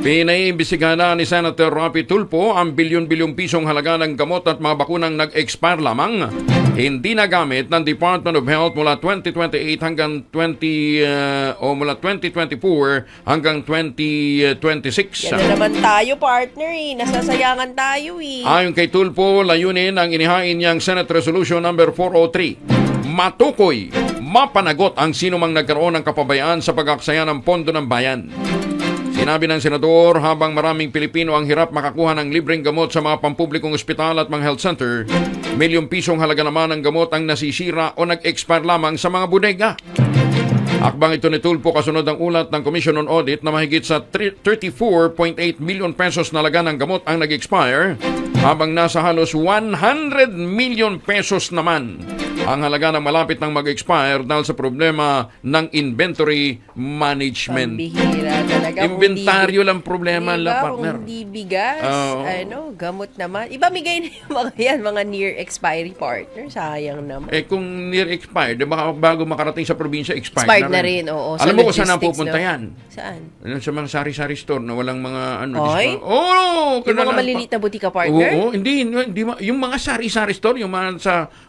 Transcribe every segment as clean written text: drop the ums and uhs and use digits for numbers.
Pinaimbestigahan na ni Senator Rapi Tulfo ang bilyon-bilyong pisong halaga ng gamot at mga bakunang nag-expire lamang. Hindi nagamit ng Department of Health mula 2028 hanggang mula 2024 hanggang 2026. Yan na naman tayo, partner eh. Nasasayangan tayo eh. Ayon kay Tulfo, layunin ang inihain niyang Senate Resolution number 403. Matukoy, mapanagot ang sinumang nagkaroon ng kapabayaan sa pag-aksaya ng pondo ng bayan. Sinabi ng senador, habang maraming Pilipino ang hirap makakuha ng libreng gamot sa mga pampublikong ospital at mga health center, milyong pisong halaga naman ng gamot ang nasisira o nag-expire lamang sa mga bodega. Akbang ito ni Tulfo kasunod ang ulat ng Commission on Audit na mahigit sa 34.8 million pesos na halaga ng gamot ang nag-expire, habang nasa halos 100 million pesos naman ang halaga ng malapit ng mag-expire dahil sa problema ng inventory management. Pambihira talaga. Inventaryo lang problema, diba, partner. Kung hindi bigas, Oo. gamot naman. Ibamigay na yung mga yan, mga near expiry partner. Sayang naman. Kung near expired, baka bago makarating sa probinsya, Expired na rin, oo. Alam mo kung saan logistics, napupunta no? yan? Saan? Sa mga sari-sari store na walang mga Ay? Oo! Yung mga maliliit na butika partner? Oo, hindi yung mga sari-sari store, yung mga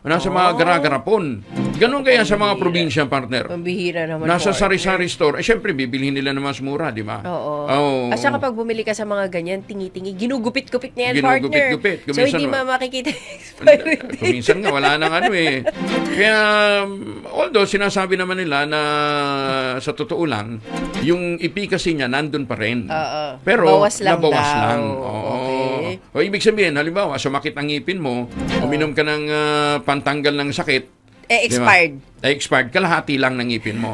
nasa mga gara-garapon. Ganon kaya sa mga probinsya, partner. Pambihira naman, Nasa partner. sari-sari store, syempre, bibilhin nila naman mas mura, di ba? Oo. At saka kapag bumili ka sa mga ganyan, tingi-tingi, ginugupit-gupit na yan, partner. Ginugupit-gupit. So, hindi makikita yung expiry date. Minsan nga, wala nang ano eh. Kaya, although sinasabi naman nila na sa totoo lang, yung efficacy niya nandun pa rin. Pero, Bawas lang nabawas daw. lang. Oo. Okay. O, ibig sabihin, halimbawa, sumakit ang ngipin mo, uminom ka ng pantanggal ng sakit, Expired. diba? Expired, kalahati lang ng ngipin mo.